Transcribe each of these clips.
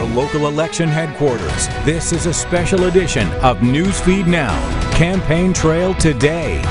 local election headquarters, this is a special edition of Newsfeed Now, Campaign Trail Today.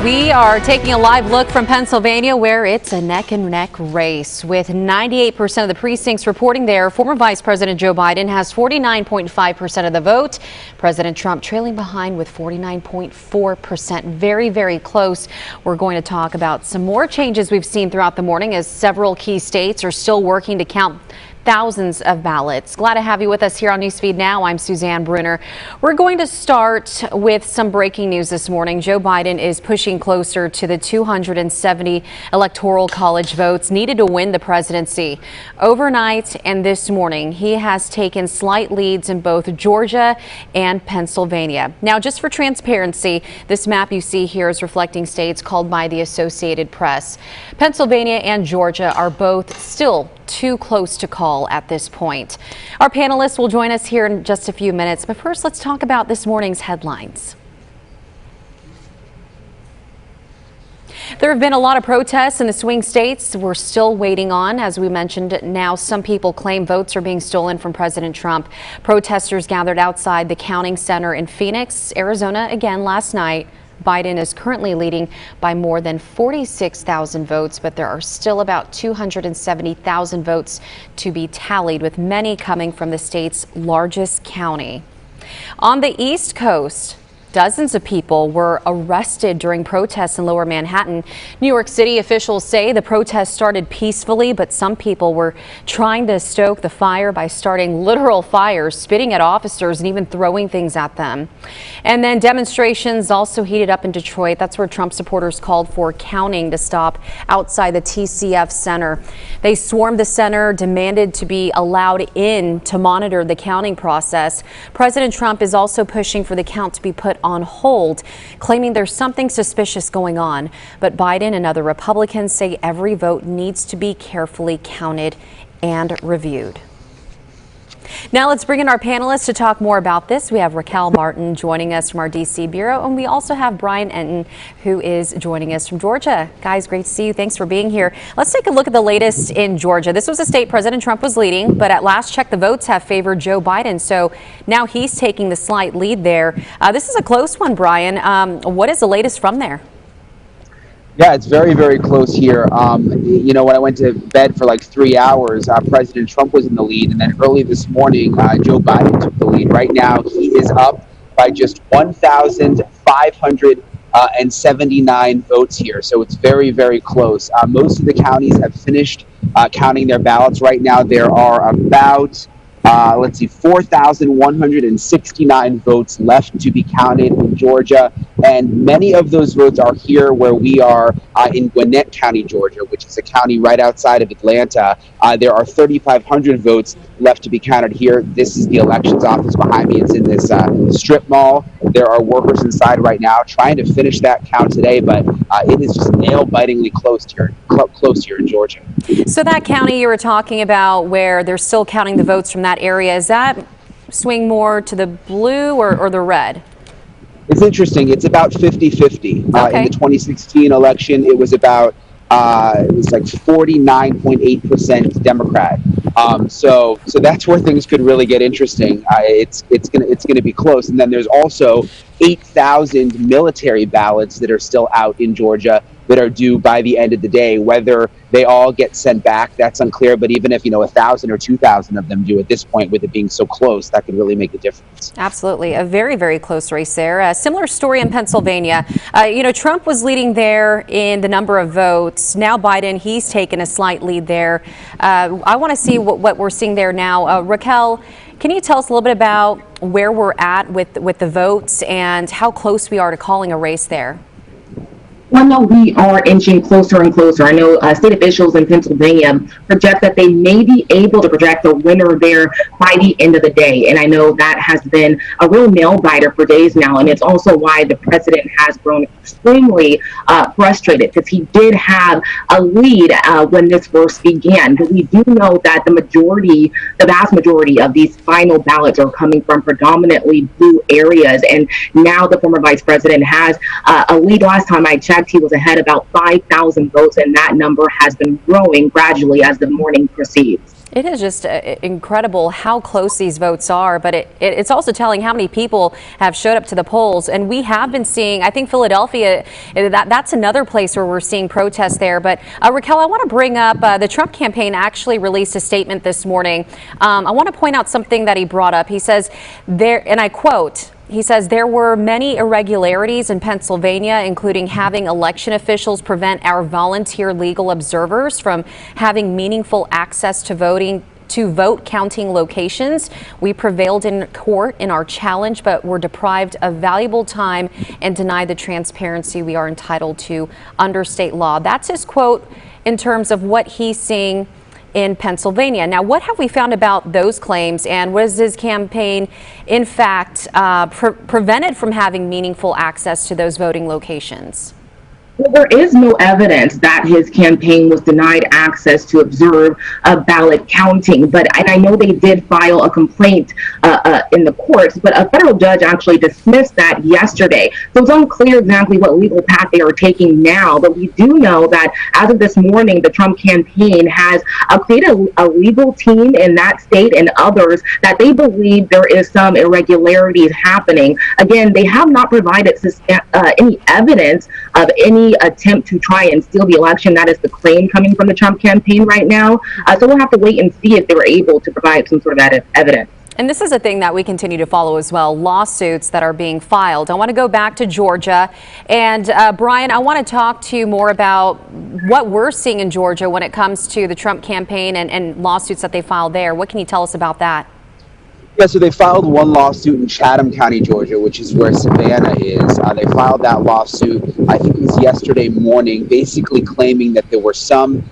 We are taking a live look from Pennsylvania, where it's a neck-and-neck race. With 98% of the precincts reporting there, former Vice President Joe Biden has 49.5% of the vote. President Trump trailing behind with 49.4%. Very, very close. We're going to talk about some more changes we've seen throughout the morning as several key states are still working to count thousands of ballots. Glad to have you with us here on Newsfeed Now. I'm Suzanne Bruner. We're going to start with some breaking news this morning. Joe Biden is pushing closer to the 270 Electoral College votes needed to win the presidency. Overnight and this morning, he has taken slight leads in both Georgia and Pennsylvania. Now, just for transparency, this map you see here is reflecting states called by the Associated Press. Pennsylvania and Georgia are both still too close to call at this point. Our panelists will join us here in just a few minutes, but first let's talk about this morning's headlines. There have been a lot of protests in the swing states we're still waiting on. As we mentioned, now some people claim votes are being stolen from President Trump. Protesters gathered outside the counting center in Phoenix, Arizona again last night. Biden is currently leading by more than 46,000 votes, but there are still about 270,000 votes to be tallied, with many coming from the state's largest county. On the East Coast, dozens of people were arrested during protests in Lower Manhattan. New York City officials say the protests started peacefully, but some people were trying to stoke the fire by starting literal fires, spitting at officers, and even throwing things at them. And then demonstrations also heated up in Detroit. That's where Trump supporters called for counting to stop outside the TCF Center. They swarmed the center, demanded to be allowed in to monitor the counting process. President Trump is also pushing for the count to be put on hold, claiming there's something suspicious going on. But Biden and other Republicans say every vote needs to be carefully counted and reviewed. Now let's bring in our panelists to talk more about this. We have Raquel Martin joining us from our D.C. Bureau, and we also have Brian Enton, who is joining us from Georgia. Guys, great to see you. Thanks for being here. Let's take a look at the latest in Georgia. This was a state President Trump was leading, but at last check, the votes have favored Joe Biden. So now he's taking the slight lead there. This is a close one, Brian. What is the latest from there? Yeah, it's very, very close here. You know, when I went to bed for like 3 hours, President Trump was in the lead. And then early this morning, Joe Biden took the lead. Right now, he is up by just 1,579 votes here. So it's very, very close. Most of the counties have finished counting their ballots. Right now, there are about 4,169 votes left to be counted in Georgia. And many of those votes are here where we are in Gwinnett County, Georgia, which is a county right outside of Atlanta. There are 3,500 votes left to be counted here. This is the elections office behind me. It's in this strip mall. There are workers inside right now trying to finish that count today, but it is just nail-bitingly close here in Georgia. So that county you were talking about where they're still counting the votes from that area, is that swing more to the blue or the red? It's interesting. It's about 50-50. Okay. In the 2016 election, it was about it was like 49.8% Democrat. So that's where things could really get interesting. It's gonna be close. And then there's also 8,000 military ballots that are still out in Georgia that are due by the end of the day. Whether they all get sent back, that's unclear. But even if 1,000 or 2,000 of them do at this point, with it being so close, that could really make a difference. Absolutely, a very, very close race there. A similar story in Pennsylvania. Trump was leading there in the number of votes. Now Biden, he's taken a slight lead there. I want to see what we're seeing there now. Raquel, can you tell us a little bit about where we're at with the votes and how close we are to calling a race there? Well, no, we are inching closer and closer. I know state officials in Pennsylvania project that they may be able to project a winner there by the end of the day. And I know that has been a real nail biter for days now. And it's also why the president has grown extremely frustrated, because he did have a lead when this first began. But we do know that the vast majority of these final ballots are coming from predominantly blue areas. And now the former vice president has a lead. Last time I checked, he was ahead about 5,000 votes, and that number has been growing gradually as the morning proceeds. It is just incredible how close these votes are, but it's also telling how many people have showed up to the polls. And we have been seeing, I think Philadelphia, that's another place where we're seeing protests there. But Raquel, I want to bring up the Trump campaign actually released a statement this morning. I want to point out something that he brought up. He says there, and I quote, he says there were many irregularities in Pennsylvania, including having election officials prevent our volunteer legal observers from having meaningful access to vote counting locations. We prevailed in court in our challenge, but were deprived of valuable time and denied the transparency we are entitled to under state law. That's his quote in terms of what he's seeing in Pennsylvania. Now, what have we found about those claims, and was his campaign, in fact, prevented from having meaningful access to those voting locations? Well, there is no evidence that his campaign was denied access to observe ballot counting, and I know they did file a complaint in the courts, but a federal judge actually dismissed that yesterday. So it's unclear exactly what legal path they are taking now, but we do know that as of this morning, the Trump campaign has created a legal team in that state and others that they believe there is some irregularities happening. Again, they have not provided any evidence of any attempt to try and steal the election. That is the claim coming from the Trump campaign right now. So we'll have to wait and see if they were able to provide some sort of evidence. And this is a thing that we continue to follow as well, lawsuits that are being filed. I want to go back to Georgia. And Brian, I want to talk to you more about what we're seeing in Georgia when it comes to the Trump campaign and lawsuits that they filed there. What can you tell us about that? Yeah, so they filed one lawsuit in Chatham County, Georgia, which is where Savannah is. They filed that lawsuit, I think it was yesterday morning, basically claiming that there were some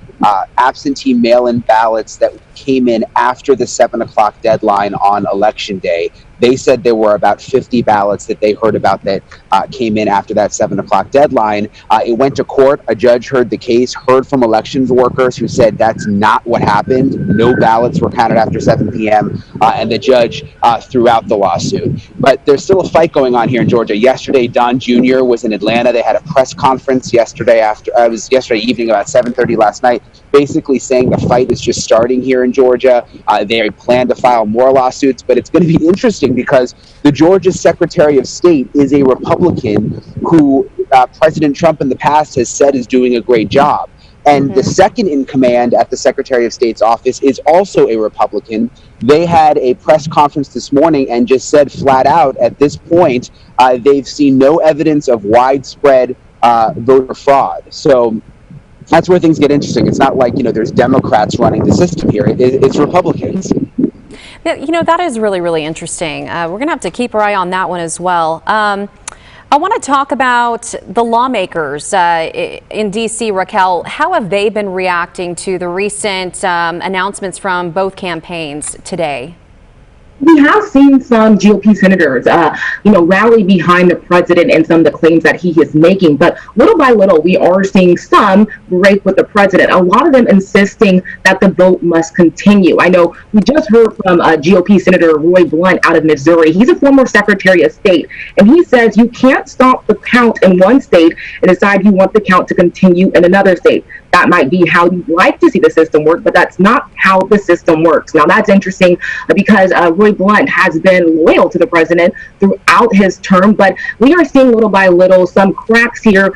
absentee mail-in ballots that came in after the 7 o'clock deadline on Election Day. They said there were about 50 ballots that they heard about that came in after that 7 o'clock deadline. It went to court. A judge heard the case, heard from elections workers who said that's not what happened. No ballots were counted after 7 p.m. And the judge threw out the lawsuit. But there's still a fight going on here in Georgia. Yesterday, Don Jr. was in Atlanta. They had a press conference yesterday yesterday evening about 7:30 last night, basically saying the fight is just starting here in Georgia. They plan to file more lawsuits, but it's going to be interesting because the Georgia Secretary of State is a Republican who President Trump in the past has said is doing a great job. And the second in command at the Secretary of State's office is also a Republican. They had a press conference this morning and just said flat out at this point, they've seen no evidence of widespread voter fraud. So that's where things get interesting. It's not like, there's Democrats running the system here. It's Republicans. That is really, really interesting. We're going to have to keep our eye on that one as well. I want to talk about the lawmakers in D.C., Raquel. How have they been reacting to the recent announcements from both campaigns today? We have seen some GOP senators, rally behind the president and some of the claims that he is making. But little by little, we are seeing some break with the president. A lot of them insisting that the vote must continue. I know we just heard from GOP Senator Roy Blunt out of Missouri. He's a former Secretary of State, and he says you can't stop the count in one state and decide you want the count to continue in another state. That might be how you'd like to see the system work, but that's not how the system works. Now, that's interesting because Roy Blunt has been loyal to the president throughout his term, but we are seeing little by little some cracks here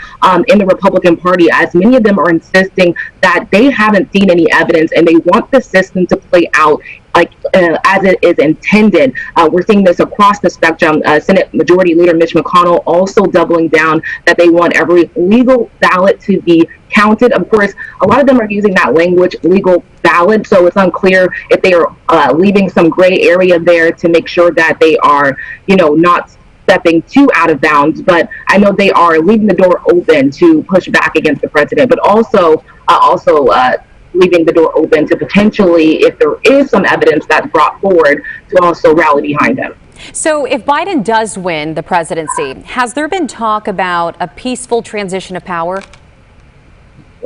in the Republican Party, as many of them are insisting that they haven't seen any evidence and they want the system to play out as it is intended. We're seeing this across the spectrum. Senate Majority Leader Mitch McConnell also doubling down that they want every legal ballot to be counted. Of course, a lot of them are using that language, legal ballot, so it's unclear if they are leaving some gray area there to make sure that they are, not stepping too out of bounds. But I know they are leaving the door open to push back against the president, but also leaving the door open to potentially, if there is some evidence that's brought forward, to also rally behind him. So if Biden does win the presidency, has there been talk about a peaceful transition of power?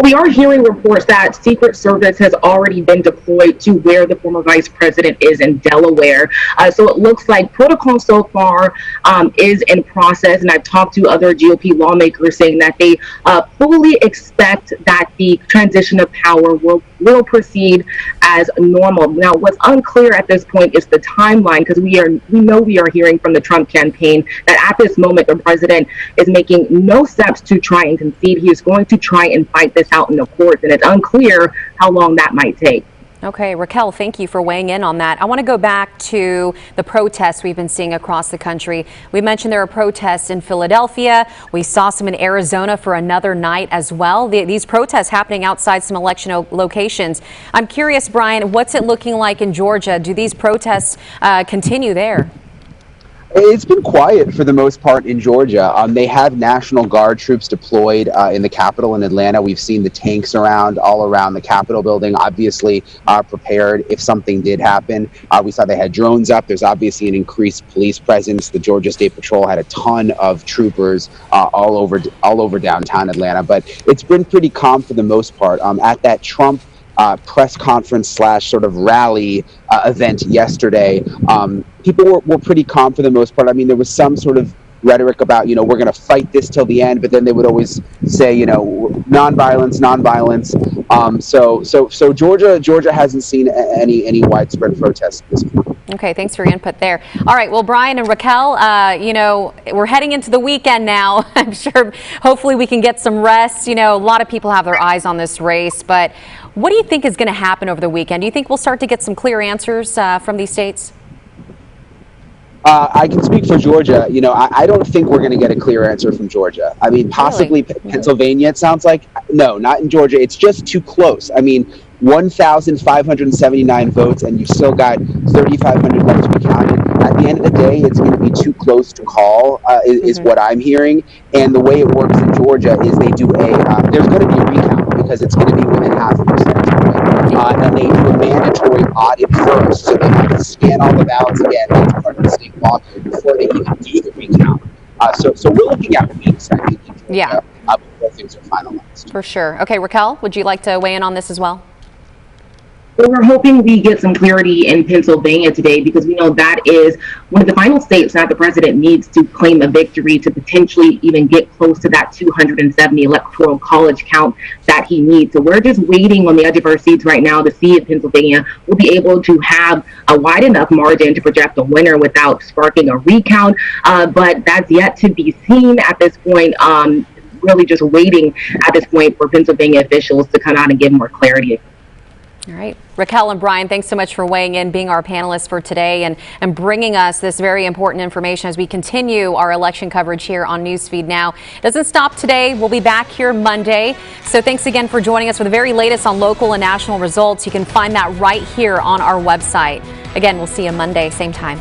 We are hearing reports that Secret Service has already been deployed to where the former vice president is in Delaware. So it looks like protocol so far is in process. And I've talked to other GOP lawmakers saying that they fully expect that the transition of power will will proceed as normal. Now, what's unclear at this point is the timeline, because we know we are hearing from the Trump campaign that at this moment the president is making no steps to try and concede. He is going to try and fight this out in the courts, and it's unclear how long that might take. Okay, Raquel, thank you for weighing in on that. I want to go back to the protests we've been seeing across the country. We mentioned there are protests in Philadelphia. We saw some in Arizona for another night as well. These protests happening outside some election locations. I'm curious, Brian, what's it looking like in Georgia? Do these protests continue there? It's been quiet for the most part in Georgia. They have National Guard troops deployed in the Capitol in Atlanta. We've seen the tanks all around the Capitol building, obviously prepared if something did happen. We saw they had drones up. There's obviously an increased police presence. The Georgia State Patrol had a ton of troopers all over downtown Atlanta. But it's been pretty calm for the most part. At that Trump press conference / sort of rally event yesterday, people were pretty calm for the most part. I mean, there was some sort of rhetoric about, we're going to fight this till the end, but then they would always say, nonviolence. So Georgia hasn't seen any widespread protests at this point. Okay, thanks for your input there. All right, well, Brian and Raquel, we're heading into the weekend now. I'm sure hopefully we can get some rest. A lot of people have their eyes on this race, but what do you think is going to happen over the weekend? Do you think we'll start to get some clear answers from these states? I can speak for Georgia. I don't think we're going to get a clear answer from Georgia. I mean, possibly Really? Pennsylvania, it sounds like. No, not in Georgia. It's just too close. I mean, 1,579 votes, and you've still got 3,500 votes to be counted. At the end of the day, it's going to be too close to call, is what I'm hearing. And the way it works in Georgia is they do there's going to be a recount because it's going to be within half a percentage point. And they do a mandatory audit first, so they have to scan all the ballots again. That's part of the state law before they even do the recount. So we're looking at weeks, I think, in Georgia, before things are finalized. For sure. Okay, Raquel, would you like to weigh in on this as well? Well, we're hoping we get some clarity in Pennsylvania today, because we know that is one of the final states that the president needs to claim a victory to potentially even get close to that 270 electoral college count that he needs. So we're just waiting on the edge of our seats right now to see if Pennsylvania will be able to have a wide enough margin to project a winner without sparking a recount. But that's yet to be seen at this point. Really just waiting at this point for Pennsylvania officials to come out and give more clarity. All right. Raquel and Brian, thanks so much for weighing in, being our panelists for today, and bringing us this very important information as we continue our election coverage here on Newsfeed Now. It doesn't stop today. We'll be back here Monday. So thanks again for joining us for the very latest on local and national results. You can find that right here on our website. Again, we'll see you Monday, same time.